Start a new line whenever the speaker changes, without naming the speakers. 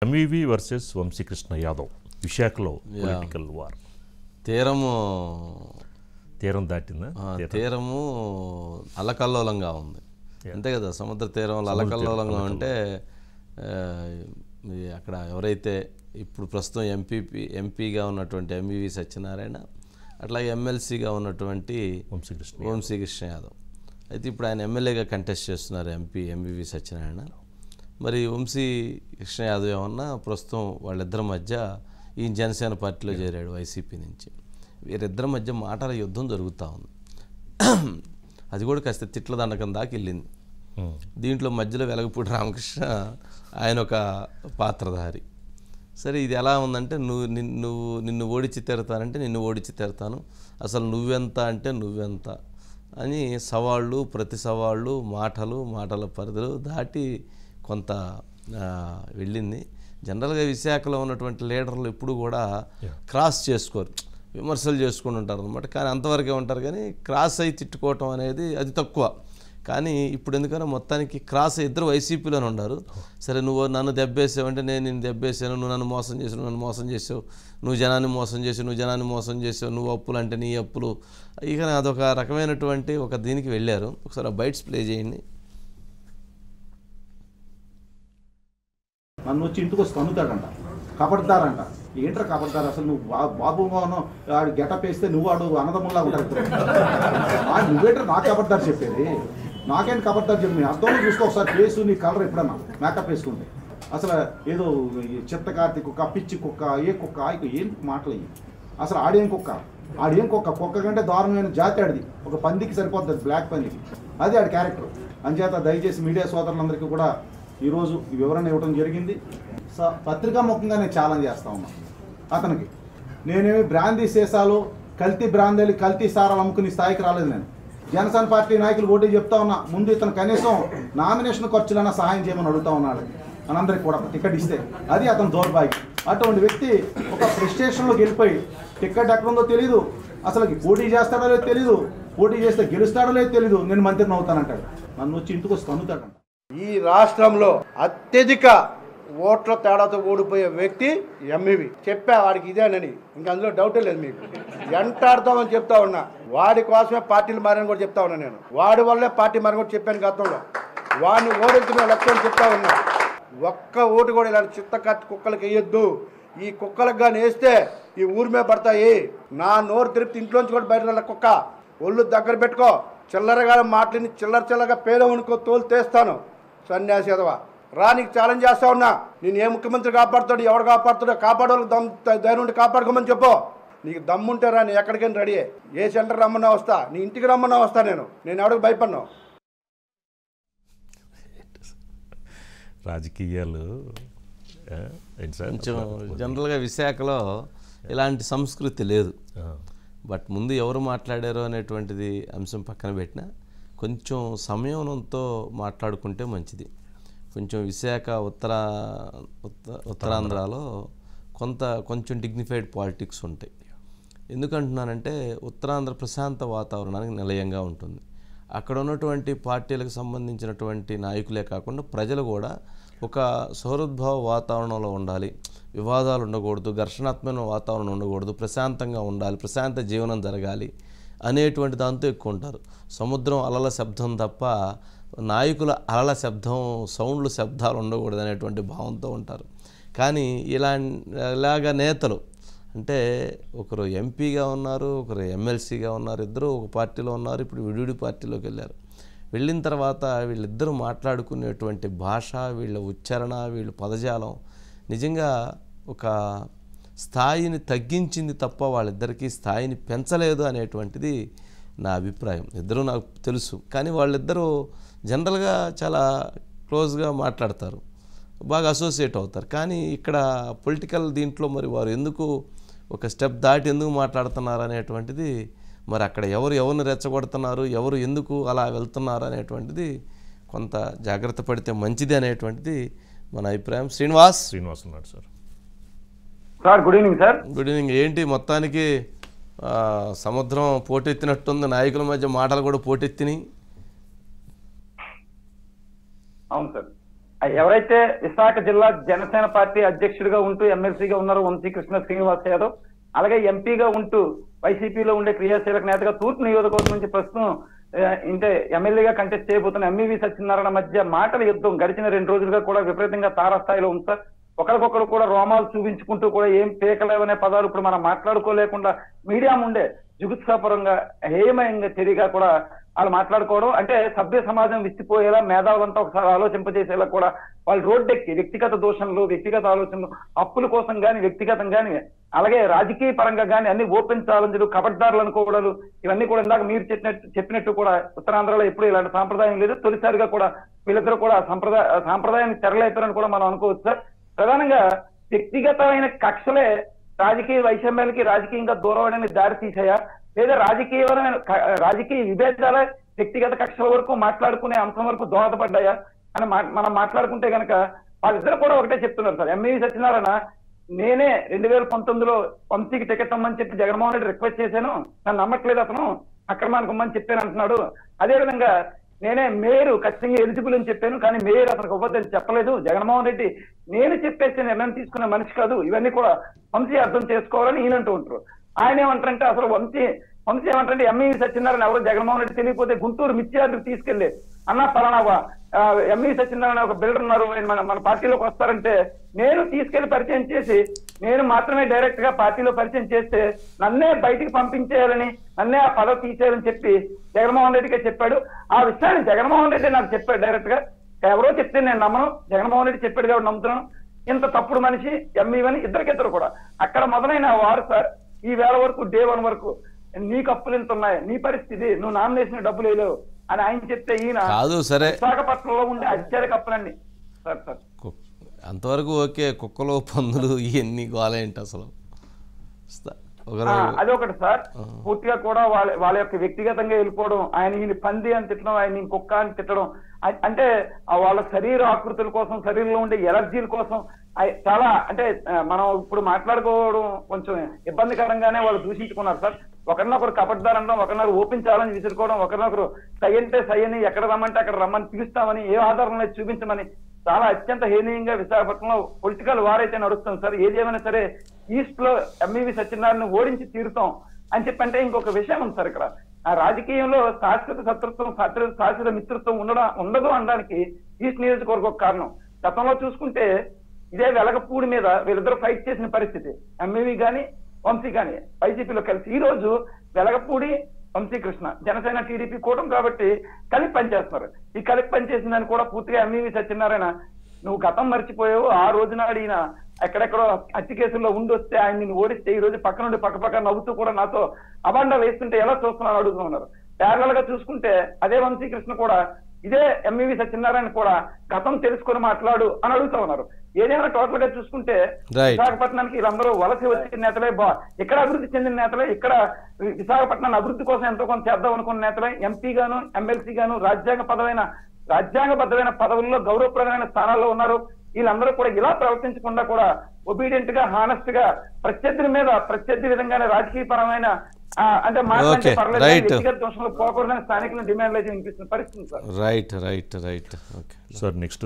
MVV versus Vamsikrishna Yadav విశాఖలో political war. తీరం దాటిందా?
తీరము అల్లకల్లోలంగా ఉంది అంతే కదా. సముద్ర తీరంలో అల్లకల్లోలంగా ఉంటే అక్కడ ఎవరైతే ఇప్పుడు ప్రస్తుతం ఎంపీగా ఉన్నటువంటి ఎంవివి సత్యనారాయణ, అట్లాగే ఎమ్మెల్సీగా ఉన్నటువంటి వంశీకృష్ణ యాదవ్, అయితే ఇప్పుడు ఆయన ఎమ్మెల్యేగా కంటెస్ట్ చేస్తున్నారు ఎంవివి సత్యనారాయణ. మరి వంశీకృష్ణ యాదవ్ ఏమన్నా ప్రస్తుతం వాళ్ళిద్దరి మధ్య ఈ జనసేన పార్టీలో చేరాడు వైసీపీ నుంచి. వీరిద్దరి మధ్య మాటల యుద్ధం జరుగుతూ ఉంది. అది కూడా కాస్త తిట్ల దండకం దాకా వెళ్ళింది. దీంట్లో మధ్యలో వెలగపూడి రామకృష్ణ ఆయన ఒక పాత్రధారి. సరే, ఇది ఎలా ఉందంటే నిన్ను ఓడించి తీరుతానంటే నిన్ను ఓడించి తీరుతాను, అసలు నువ్వెంత అంటే నువ్వెంత అని సవాళ్ళు, ప్రతి సవాళ్ళు, మాటల పరిధులు దాటి కొంత వెళ్ళింది. జనరల్గా విశాఖలో ఉన్నటువంటి లీడర్లు ఎప్పుడు కూడా క్రాస్ చేసుకోరు, విమర్శలు చేసుకుని ఉంటారు అనమాట. కానీ అంతవరకే ఉంటారు, కానీ క్రాస్ అయి తిట్టుకోవటం అనేది అది తక్కువ. కానీ ఇప్పుడు ఎందుకన్నా మొత్తానికి క్రాస్ ఇద్దరు వైసీపీలోనే ఉన్నారు. సరే, నువ్వు నన్ను దెబ్బేసావంటే నేను నిన్ను దెబ్బేసాను, నువ్వు నన్ను మోసం చేసావు, నువ్వు జనాన్ని మోసం చేసావు, నువ్వు అప్పులు అంటే నీ అప్పులు, ఇక అదొక రకమైనటువంటి ఒక దీనికి వెళ్ళారు. ఒకసారి ఆ బైట్స్ ప్లే చేయండి.
నన్ను వచ్చి ఇంటికి వస్తే తన్నుతాడంట, కబడ్దారంట. ఏంట్రా కబడ్దారు? అసలు నువ్వు బాబుగాను ఆడు గెటప్ వేస్తే నువ్వు ఆడు అన్నదమ్ముల్లా ఉంటారు. నువ్వేంట్రా నాకు కబడ్దారు చెప్పేది? నాకేంటి కబడ్దారు చెప్పి అర్థంలో చూసుకో ఒకసారి, ఫేసు నీ కలర్ ఎప్పుడన్నా మేకప్ వేసుకుంటే అసలు ఏదో చిత్తకార్తి కుక్క, పిచ్చి కుక్క, ఏ కుక్క, ఏం మాటలు అయ్యి. అసలు ఆడేం కుక్క కంటే దారుణమైన జాతి ఆడిది. ఒక పందికి సరిపోతుంది, బ్లాక్ పందికి. అది ఆడి క్యారెక్టర్. అంచేత దయచేసి మీడియా సోదరులందరికీ కూడా ఈరోజు ఈ వివరణ ఇవ్వడం జరిగింది. పత్రికా ముఖంగా నేను ఛాలెంజ్ చేస్తా ఉన్నా అతనికి. నేనేమి బ్రాందీ సీసాలు, కల్తీ బ్రాందీలు, కల్తీ సారాలు అమ్ముకునే స్థాయికి రాలేదు. నేను జనసేన పార్టీ నాయకులు ఓటీ చెప్తా ఉన్నా, ముందు ఇతను కనీసం నామినేషన్ ఖర్చులైనా సహాయం చేయమని అడుగుతా ఉన్నాడు మనందరికి కూడా టికెట్ ఇస్తే. అది అతను దౌర్భాగ్యం. అటువంటి వ్యక్తి ఒక ప్రెస్టేషన్లోకి వెళ్ళిపోయి టికెట్ ఎక్కడుందో తెలీదు, అసలు పోటీ చేస్తాడో లేదో తెలీదు, పోటీ చేస్తే గెలుస్తాడో లేదో తెలీదు, నేను మంత్రిని అవుతానంటాడు. నన్ను వచ్చి ఇంటికి వస్తే తన్నుతాడంట.
ఈ రాష్ట్రంలో అత్యధిక ఓట్ల తేడాతో ఓడిపోయే వ్యక్తి ఎంవివి. చెప్పా వాడికి ఇదేనని, ఇంకా అందులో డౌటే లేదు మీకు. ఎంటాడతామని చెప్తా ఉన్నా, వాడి కోసమే పార్టీలు మారని కూడా చెప్తా ఉన్నా. నేను వాడి వల్లే పార్టీ మారని కూడా చెప్పాను గతంలో. వాడిని ఓడించిన లక్ష్యం చెప్తా ఉన్నా. ఒక్క ఓటు కూడా ఇలాంటి చిత్తకత్తి కుక్కలకి వేయొద్దు. ఈ కుక్కలకు కానీ వేస్తే ఈ ఊరి మీద పడతాయి. నా నోరు తిరిపి ఇంట్లోంచి కూడా బయట కుక్క, ఒళ్ళు దగ్గర పెట్టుకో. చిల్లరగా మాటలని చిల్లరగా పేద వణుకో తోలు తీస్తాను. సన్యాసి ఎదవా రా, నీకు ఛాలెంజ్ చేస్తా ఉన్నా. నేను ఏ ముఖ్యమంత్రి కాపాడుతాడు, ఎవడు కాపాడుతాడో కాపాడేవాళ్ళకి ధైర్యం ఉండి కాపాడుకోమని చెప్పు. నీకు దమ్ముంటే రా, నేను ఎక్కడికైనా రెడీ. ఏ సెంటర్ రమ్మన్నా వస్తా, నీ ఇంటికి రమ్మన్నా వస్తా. నేను ఎవరికి భయపడ్ను.
రాజకీయాలు
కొంచెం జనరల్గా విశాఖలో ఇలాంటి సంస్కృతి లేదు. బట్ ముందు ఎవరు మాట్లాడారో అనేటువంటిది అంశం పక్కన పెట్టినా కొంచెం సంయమనంతో మాట్లాడుకుంటే మంచిది. కొంచెం విశాఖ ఉత్తరాంధ్రలో కొంచెం డిగ్నిఫైడ్ పాలిటిక్స్ ఉంటాయి. ఎందుకంటున్నానంటే ఉత్తరాంధ్ర ప్రశాంత వాతావరణానికి నిలయంగా ఉంటుంది. అక్కడ ఉన్నటువంటి పార్టీలకు సంబంధించినటువంటి నాయకులే కాకుండా ప్రజలు కూడా ఒక సౌహృద్భావ వాతావరణంలో ఉండాలి, వివాదాలు ఉండకూడదు, ఘర్షణాత్మక వాతావరణం ఉండకూడదు, ప్రశాంతంగా ఉండాలి, ప్రశాంత జీవనం జరగాలి అనేటువంటి దాంతో ఎక్కువ ఉంటారు. సముద్రం అలల శబ్దం తప్ప నాయకుల అలల శబ్దం, శబ్దాలు ఉండకూడదు అనేటువంటి భావంతో ఉంటారు. కానీ ఇలాగ నేతలు అంటే ఒకరు ఎంపీగా ఉన్నారు, ఒకరు ఎమ్మెల్సీగా ఉన్నారు, ఇద్దరు ఒక పార్టీలో ఉన్నారు, ఇప్పుడు విడివిడి పార్టీలోకి వెళ్ళారు. వెళ్ళిన తర్వాత వీళ్ళిద్దరూ మాట్లాడుకునేటువంటి భాష, వీళ్ళ ఉచ్చారణ, వీళ్ళ పదజాలం నిజంగా ఒక స్థాయిని తగ్గించింది తప్ప వాళ్ళిద్దరికీ స్థాయిని పెంచలేదు అనేటువంటిది నా అభిప్రాయం. ఇద్దరూ నాకు తెలుసు, కానీ వాళ్ళిద్దరూ జనరల్గా చాలా క్లోజ్గా మాట్లాడతారు, బాగా అసోసియేట్ అవుతారు. కానీ ఇక్కడ పొలిటికల్ దీంట్లో మరి వారు ఎందుకు ఒక స్టెప్ దాటి ఎందుకు మాట్లాడుతున్నారు అనేటువంటిది, మరి అక్కడ ఎవరిని రెచ్చగొడుతున్నారు, ఎవరు ఎందుకు అలా వెళ్తున్నారు అనేటువంటిది కొంత జాగ్రత్త పడితే మంచిది అనేటువంటిది మన అభిప్రాయం. శ్రీనివాస్
ఉన్నాడు sir.
Good evening sir.
Good evening. ఏంటి మొత్తానికి సముద్రం పోటెత్తినట్టుంది, నాయకుల మధ్య మాటలు కూడా పోటెత్తినాయి.
అవును సార్. ఎవరైతే విశాఖ జిల్లా జనసేన పార్టీ అధ్యక్షుడిగా ఉంటూ ఎమ్మెల్సీగా ఉన్నారో వంశీకృష్ణ శ్రీనివాస్ యాదవ్, అలాగే ఎంపీగా ఉంటూ వైసీపీలో ఉండే క్రియాశీలక నేతగా తూర్పు నియోజకవర్గం నుంచి ప్రస్తుతం అంటే ఎమ్మెల్యేగా కంటెస్ట్ చేయబోతున్న ఎంఈవి సత్యనారాయణ మధ్య మాటల యుద్ధం గడిచిన 2 రోజులుగా కూడా విపరీతంగా తారాస్థాయిలో ఉంది సార్. ఒకరికొకరు కూడా రోమాలు చూపించుకుంటూ కూడా ఏం పేకలేవనే పదాలు ఇప్పుడు మనం మాట్లాడుకోలేకుండా మీడియా ముందే జుగుత్సాపరంగా హేయమయంగా తెలియగా కూడా వాళ్ళు మాట్లాడుకోవడం, అంటే సభ్య సమాజం విసిపోయేలా మేధావులంతా ఒకసారి ఆలోచింపజేసేలా కూడా వాళ్ళు రోడ్డెక్కి వ్యక్తిగత దోషణలు, వ్యక్తిగత ఆలోచనలు, అప్పుల కోసం కానీ వ్యక్తిగతం కానీ అలాగే రాజకీయ పరంగా కానీ అన్ని ఓపెన్ ఛాలెంజ్లు, కబడ్దారులు అనుకోవడాలు, ఇవన్నీ కూడా ఇందాక మీరు చెప్పినట్టు కూడా ఉత్తరాంధ్రలో ఎప్పుడు ఇలాంటి సాంప్రదాయం లేదు. తొలిసారిగా కూడా వీళ్ళిద్దరూ కూడా సాంప్రదాయాన్ని తెరలేపారని కూడా మనం అనుకోవచ్చు సార్. ప్రధానంగా వ్యక్తిగతమైన కక్షలే రాజకీయ వైషమ్యాలకి రాజకీయంగా దూరమని దారి తీసాయా, లేదా రాజకీయ విభేదాల వ్యక్తిగత కక్షల వరకు మాట్లాడుకునే అంశం వరకు దోహదపడ్డాయా అని మనం మాట్లాడుకుంటే కనుక వాళ్ళిద్దరు కూడా ఒకటే చెప్తున్నారు సార్. ఎంఈవి సత్యనారాయణ నేనే 2019లో వంశీకి టికెట్ అమ్మని చెప్పి జగన్మోహన్ రెడ్డి రిక్వెస్ట్ చేశాను, నన్ను నమ్మట్లేదు అతను, అక్రమానికి అమ్మని చెప్పాను అంటున్నాడు. అదేవిధంగా నేనే మేయర్ ఖచ్చితంగా ఎలిజిబుల్ అని చెప్పాను, కానీ మేయర్ అతనికి ఇవ్వద్దని చెప్పలేదు. జగన్మోహన్ రెడ్డి నేను చెప్పేసి నిర్ణయం తీసుకున్న మనిషి కాదు, ఇవన్నీ కూడా వంశీ అర్థం చేసుకోవాలని ఈయనంటూ ఉంటారు. ఆయన ఏమంటారంటే అసలు వంశీ ఏమంటారంటే ఎంఈవి సత్యనారాయణ ఎవరో జగన్మోహన్ రెడ్డి తెలియకపోతే గుంటూరు మిర్చియార్డుకు తీసుకెళ్లి అన్న పలానా ఎంఈవి సత్యనారాయణ ఒక బిల్డర్ ఉన్నారు మన పార్టీలోకి వస్తారంటే నేను తీసుకెళ్లి పరిచయం చేసి నేను మాత్రమే డైరెక్ట్ గా పార్టీలో పరిచయం చేస్తే నన్నే బయటికి పంపించేయాలని, నన్నే ఆ పదవి తీసేయాలని చెప్పి జగన్మోహన్ రెడ్డిగా చెప్పాడు. ఆ విషయాన్ని జగన్మోహన్ రెడ్డి నాకు చెప్పాడు డైరెక్ట్ గా. ఎవరో చెప్తే నేను నమ్మను, జగన్మోహన్ రెడ్డి చెప్పాడు కాబట్టి నమ్ముతున్నాను. ఇంత తప్పుడు మనిషి ఎంఈవని ఇద్దరికిద్దరు కూడా అక్కడ మొదలైన వారు సార్ ఈ వేళ వరకు డే 1 వరకు నీకు అప్పులు ఎంత ఉన్నాయి, నీ పరిస్థితి, నువ్వు నామినేషన్ డబ్బులు వేయలేవు అని ఆయన చెప్తే ఈయన
కాదు సరే
విశాఖపట్నంలో ఉండే అత్యధిక అప్పులండి సార్.
అంతవరకు ఓకే, కుక్కలు పందులు ఇవన్నీ గోలేంటి అసలు
అదొకటి సార్. పూర్తిగా కూడా వాళ్ళ యొక్క వ్యక్తిగతంగా వెళ్ళిపోవడం, ఆయన ఈయన పంది అని తిట్టడం, ఆయన ఈయన కుక్క అని తిట్టడం, అంటే వాళ్ళ శరీర ఆకృతుల కోసం, శరీరంలో ఉండే ఎలర్జీల కోసం చాలా అంటే మనం ఇప్పుడు మాట్లాడుకోవడం కొంచెం ఇబ్బందికరంగానే వాళ్ళు దూషించుకున్నారు సార్. ఒకరినొకరు కబడ్దారనడం, ఒకరినొకరు ఓపెన్ ఛాలెంజ్ విసురుకోవడం, ఒకరినొకరు సై అంటే సై అని ఎక్కడ రమ్మంటే అక్కడ రమ్మని పిలుస్తామని, ఏ ఆధారం లేదు చూపించమని చాలా అత్యంత హేనీయంగా విశాఖపట్నంలో పొలిటికల్ వార్ అయితే నడుస్తుంది సార్. ఏదేమైనా సరే ఈస్ట్ లో ఎంఈవి సత్యనారాయణ ఓడించి తీరుతాం అని చెప్పంటే ఇంకొక విషయం ఉంది సార్. ఇక్కడ ఆ రాజకీయంలో శాశ్వత శత్రుత్వం, శాశ్వత మిత్రత్వం ఉండదు అనడానికి ఈస్ట్ నియోజకవర్గం ఒక కారణం. గతంలో చూసుకుంటే ఇదే వెలగపూడి మీద వీళ్ళిద్దరూ ఫైట్ చేసిన పరిస్థితి, ఎంఈవి కానీ వంశీ కానీ వైసీపీలో కలిసి. ఈ రోజు వెలగపూడి వంశీకృష్ణ జనసేన టీడీపీ కూటమి కాబట్టి కలిపి పనిచేస్తున్నారు. ఈ కలిపి పనిచేసిందని కూడా పూర్తిగా ఎంఈవి సత్యనారాయణ నువ్వు గతం మర్చిపోయావు, ఆ రోజు నాడు ఈయన ఎక్కడెక్కడో హత్య కేసుల్లో ఉండి ఆయన నిన్ను ఓడిస్తే ఈ రోజు పక్క నుండి పక్క నవ్వుతూ కూడా నాతో అబాండాలు వేస్తుంటే ఎలా చూస్తున్నావు అడుగుతున్నారు. ప్యారలల్ గా చూసుకుంటే అదే వంశీకృష్ణ కూడా ఇదే ఎంఈవి సత్యనారాయణ కూడా గతం తెలుసుకొని మాట్లాడు అని అడుగుతా ఉన్నారు. ఏదైనా టోటల్ గా చూసుకుంటే విశాఖపట్నానికి వీళ్ళందరూ వలస వచ్చిన నేతలే, ఇక్కడ అభివృద్ధి చెందిన నేతలే, ఇక్కడ విశాఖపట్నాన్ని అభివృద్ధి కోసం ఎంతో కొంత చేద్దాం అనుకున్న నేతలే, ఎంపీ గాను ఎమ్మెల్సీ గాను రాజ్యాంగబద్ధమైన పదవుల్లో గౌరవప్రదమైన స్థానాల్లో ఉన్నారు. వీళ్ళందరూ కూడా ఇలా ప్రవర్తించకుండా కూడా ఒబీడియంట్ గా, హానెస్ట్ గా ప్రత్యర్థి విధంగానే రాజకీయ పరమైన అంటే మాట్లాడితే పర్లేదు, వ్యక్తిగత దోషంలో పోకూడదని స్థానికులను డిమాండ్లు అయితే వినిపిస్తున్న పరిస్థితి సార్.
రైట్.
Sir next